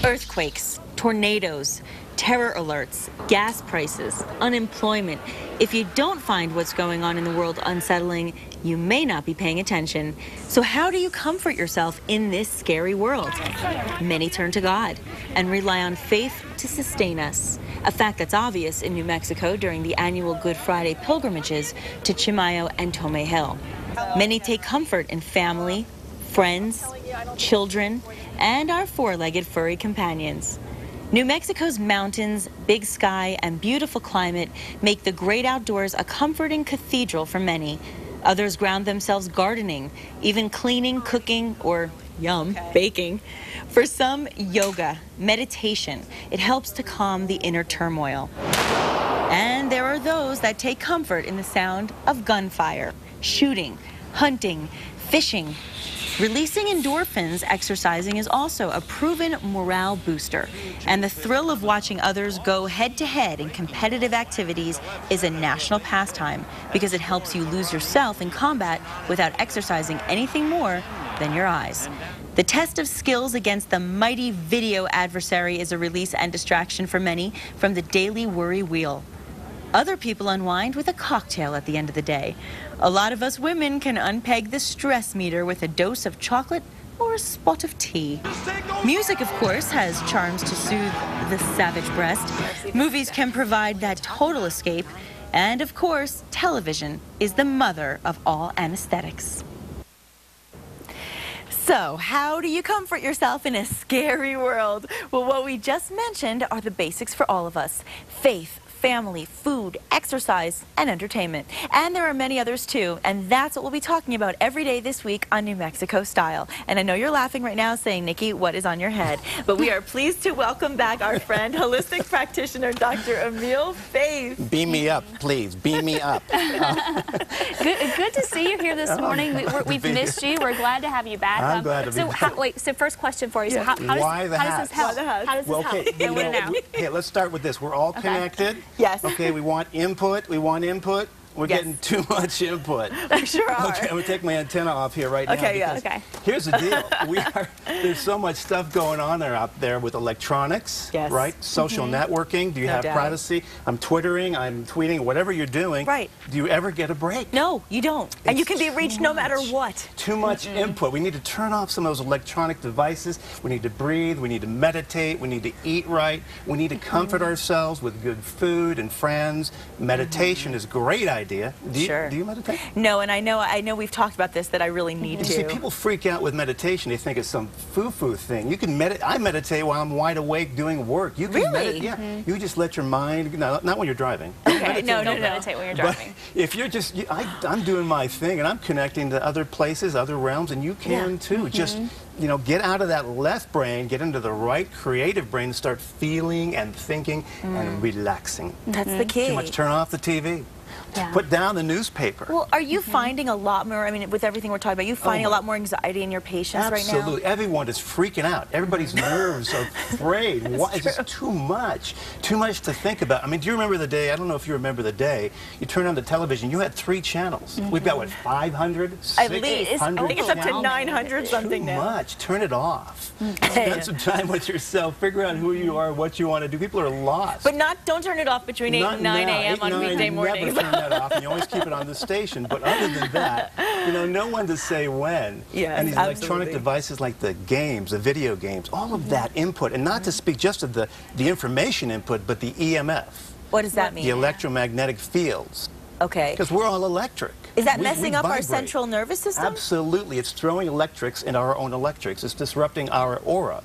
Earthquakes, tornadoes, terror alerts, gas prices, unemployment. If you don't find what's going on in the world unsettling, you may not be paying attention. So how do you comfort yourself in this scary world? Many turn to God and rely on faith to sustain us. A fact that's obvious in New Mexico during the annual Good Friday pilgrimages to Chimayo and Tomei Hill. Many take comfort in family, friends, children, and our four-legged furry companions. New Mexico's mountains, big sky, and beautiful climate make the great outdoors a comforting cathedral for many. Others ground themselves gardening, even cleaning, cooking, or, yum, baking. For some, yoga, meditation. It helps to calm the inner turmoil. And there are those that take comfort in the sound of gunfire, shooting, hunting, fishing. Releasing endorphins exercising is also a proven morale booster, and the thrill of watching others go head-to-head in competitive activities is a national pastime because it helps you lose yourself in combat without exercising anything more than your eyes. The test of skills against the mighty video adversary is a release and distraction for many from the daily worry wheel. Other people unwind with a cocktail at the end of the day. A lot of us women can unpeg the stress meter with a dose of chocolate or a spot of tea. Music, of course, has charms to soothe the savage breast. Movies can provide that total escape. And, of course, television is the mother of all anesthetics. So, how do you comfort yourself in a scary world? Well, what we just mentioned are the basics for all of us. Faith, family, food, exercise, and entertainment. And there are many others too, and that's what we'll be talking about every day this week on New Mexico Style. And I know you're laughing right now saying, Nikki, what is on your head? But we are pleased to welcome back our friend, holistic practitioner, Dr. Emil Faithe. Beam me up, please. Beam me up. Good to see you here this morning. We've missed you. We're glad to have you back. I'm glad to be back. Wait, so first question for you. So how does this help? How does this help? I want to know. Okay, let's start with this. We're all connected. Yes. Okay, we want input. We're getting too much input. We sure are. Okay, I'm going to take my antenna off here right now. Okay, yeah. Okay. Here's the deal. There's so much stuff going on out there with electronics, yes. right? Social networking. Do you have privacy? I'm Twittering, I'm tweeting, whatever you're doing. Right. Do you ever get a break? No, you don't. And you can be reached no matter what. Too much input. We need to turn off some of those electronic devices. We need to breathe. We need to meditate. We need to eat right. We need to comfort ourselves with good food and friends. Meditation is a great idea. Do you meditate? No, and I know we've talked about this, that I really need to. See, people freak out with meditation. They think it's some foo-foo thing. You can meditate. I meditate while I'm wide awake doing work. You can really? Yeah. You just let your mind, not when you're driving. Okay. No, don't meditate when you're driving. But if you're just, I'm doing my thing, and I'm connecting to other places, other realms, and you can too. Just, get out of that left brain, get into the right creative brain, and start feeling and thinking and relaxing. That's the key. Too much. Turn off the TV. Yeah. Put down the newspaper. Well, are you finding a lot more, I mean, with everything we're talking about, you finding a lot more anxiety in your patients right now? Absolutely. Everyone is freaking out. Everybody's nerves are frayed. It's just too much. Too much to think about. I mean, do you remember the day, I don't know if you remember the day, you turned on the television, you had 3 channels. We've got, what, 500? At least. I think it's up to 900 something now. Too much. Turn it off. Spend some time with yourself. Figure out who you are, what you want to do. People are lost. But don't turn it off between 8 and 9 a.m. on weekday mornings. Never turn that off, and you always keep it on the station. But other than that, no one to say when. Yes, and these electronic devices like the games, the video games, all of that input, and not to speak just of the information input, but the EMF. What does that mean? The electromagnetic fields. Okay. Because we're all electric. Is that messing up our central nervous system? Absolutely. It's throwing electrics into our own electrics. It's disrupting our aura.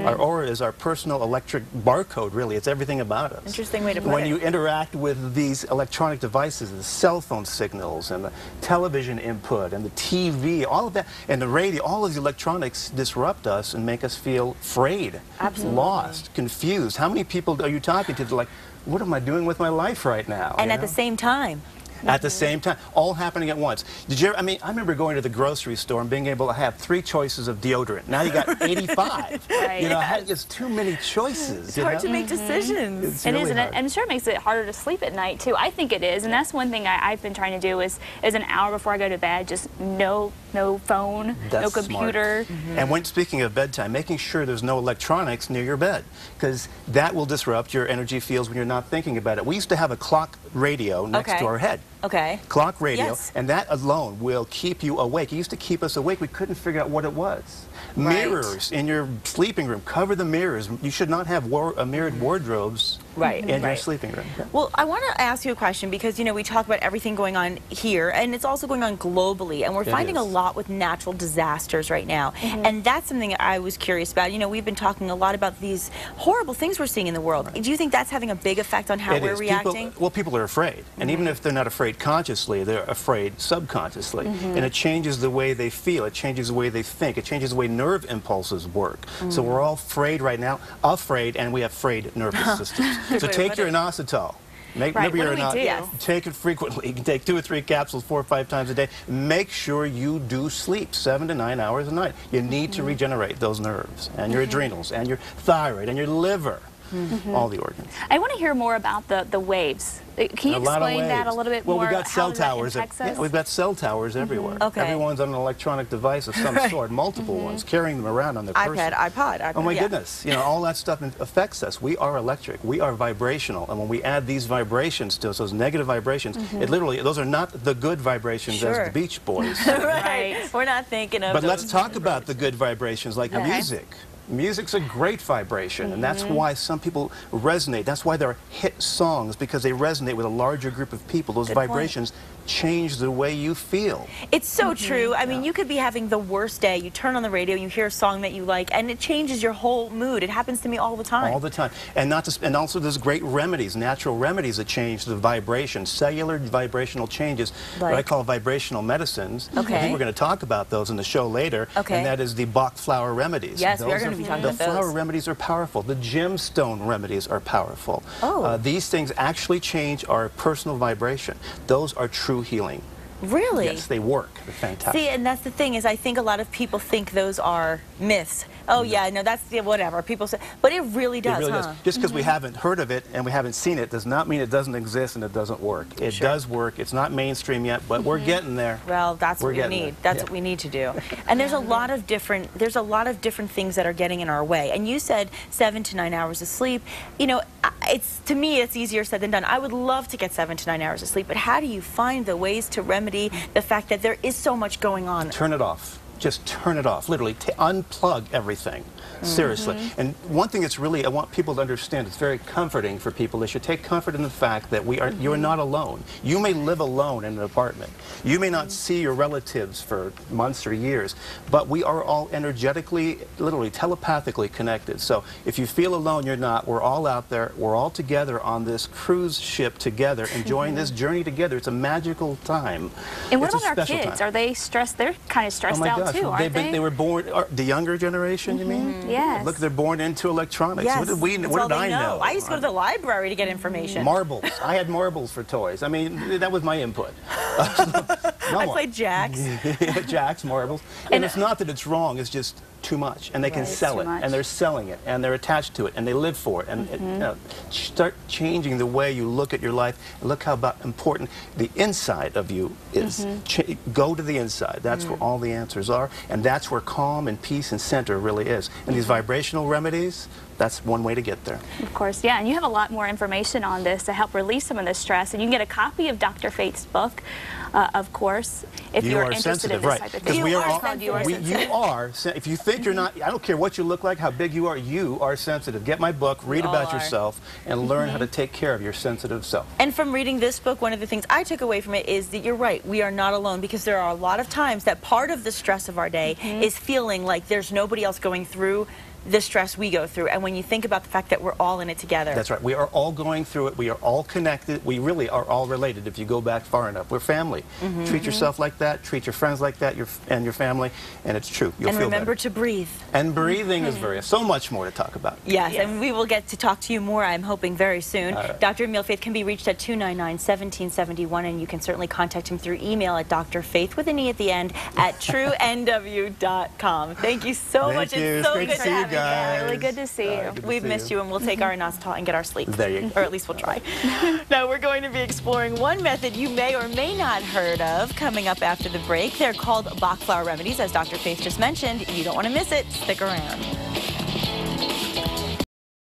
Our aura is our personal electric barcode, really. It's everything about us. Interesting way to put it. When you interact with these electronic devices, the cell phone signals and the television input and the TV, all of that, and the radio, all of the electronics disrupt us and make us feel afraid, lost, confused. How many people are you talking to that are like, what am I doing with my life right now? And at the same time, at the same time, all happening at once. Did you ever, I mean, I remember going to the grocery store and being able to have 3 choices of deodorant. Now you got 85. Right. You know, it's too many choices. It's hard to make decisions. It's It really is, and hard. I'm sure it makes it harder to sleep at night too. I think it is, and that's one thing I've been trying to do is an hour before I go to bed, just no phone, no computer. And when speaking of bedtime, making sure there's no electronics near your bed, because that will disrupt your energy fields when you're not thinking about it. We used to have a clock radio next to our head. Okay. Clock radio, Yes. and that alone will keep you awake. It used to keep us awake. We couldn't figure out what it was. Right. Mirrors in your sleeping room. Cover the mirrors. You should not have mirrored wardrobes in your sleeping room. Well, I want to ask you a question because, you know, we talk about everything going on here, and it's also going on globally, and we're finding a lot with natural disasters right now. And that's something I was curious about. You know, we've been talking a lot about these horrible things we're seeing in the world. Do you think that's having a big effect on how we're reacting? People are afraid. And even if they're not afraid consciously, they're afraid subconsciously. And it changes the way they feel. It changes the way they think. It changes the way nerve impulses work. So we're all afraid right now, and we have frayed nervous systems. So take your inositol. Maybe you're not. Take it frequently. You can take 2 or 3 capsules 4 or 5 times a day. Make sure you do sleep 7 to 9 hours a night. You need to regenerate those nerves and your adrenals and your thyroid and your liver. All the organs. I want to hear more about the waves. Can you explain that a little bit more? Well, we've got cell towers. We've got cell towers everywhere. Okay. Everyone's on an electronic device of some sort, multiple ones, carrying them around on their person. iPod. Oh my goodness! You know, all that stuff affects us. We are electric. We are vibrational, and when we add these vibrations to us, those negative vibrations, it literally, those are not the good vibrations as the Beach Boys. Right. We're not thinking of. But let's talk about the good vibrations, like music. Music's a great vibration, and that's why some people resonate. That's why there are hit songs, because they resonate with a larger group of people. Those vibrations change the way you feel. It's so true. I mean, you could be having the worst day. You turn on the radio, you hear a song that you like, and it changes your whole mood. It happens to me all the time. All the time. And also there's great remedies, natural remedies that change the vibration, cellular vibrational changes, what I call vibrational medicines. I think we're going to talk about those in the show later. And that is the Bach flower remedies. Yes, we are going to be talking about those. The flower remedies are powerful. The gemstone remedies are powerful. These things actually change our personal vibration. Those are true healing. Really? Yes, they work. They're fantastic. See, and that's the thing is I think a lot of people think those are myths. Oh, yeah, no, that's whatever. People say, but it really does, It really does. Just because we haven't heard of it and we haven't seen it does not mean it doesn't exist and it doesn't work. It does work. It's not mainstream yet, but we're getting there. Well, that's what we need. That's what we need to do. And there's a lot of different things that are getting in our way. And you said 7 to 9 hours of sleep. You know, to me it's easier said than done. I would love to get 7 to 9 hours of sleep, but how do you find the ways to remedy the fact that there is so much going on? Turn it off. Just turn it off. Literally, unplug everything. Seriously. And one thing that's really, I want people to understand, it's very comforting for people. They should take comfort in the fact that you are not alone. You may live alone in an apartment. You may not see your relatives for months or years, but we are all energetically, literally, telepathically connected. So if you feel alone, you're not. We're all out there. We're all together on this cruise ship together, enjoying this journey together. It's a magical time. And what about our kids? Are they stressed? They're kind of stressed out too, aren't they? They were born, the younger generation, you mean? Yes. Look, they're born into electronics. Yes. What did I know? I used to go to the library to get information. Marbles. I had marbles for toys. I mean, that was my input. I played jacks. Jacks, marbles. And it's not that it's wrong, it's just too much. And they can sell it. And they're selling it. And they're attached to it. And they live for it. And start changing the way you look at your life. And look how important the inside of you is. Go to the inside. That's where all the answers are. And that's where calm and peace and center really is. And these vibrational remedies, that's one way to get there. Of course, yeah, and you have a lot more information on this to help release some of this stress, and you can get a copy of Dr. Faithe's book, of course, if you're interested in this type of thing. If you think you're not, I don't care what you look like, how big you are sensitive. Get my book, read about yourself, and learn how to take care of your sensitive self. And from reading this book, one of the things I took away from it is that you're right, we are not alone, because there are a lot of times that part of the stress of our day is feeling like there's nobody else going through the stress we go through, and when you think about the fact that we're all in it together. That's right. We are all going through it. We are all connected. We really are all related if you go back far enough. We're family. Treat yourself like that. Treat your friends like that, and your family, and it's true. You'll and feel remember better. to breathe. And breathing is so much more to talk about. Yes, and we will get to talk to you more, I'm hoping, very soon. Right. Dr. Emil Faithe can be reached at 299-1771, and you can certainly contact him through email at drfaithe with an E at the end at truenw.com. Thank you so much. It's so great good to see you have you. guys. Really good to see you. We've missed you, and we'll take our inositol and get our sleep. There you go. Or at least we'll try. Now, we're going to be exploring one method you may or may not heard of coming up after the break. They're called Bach flower remedies, as Dr. Faithe just mentioned. You don't want to miss it. Stick around.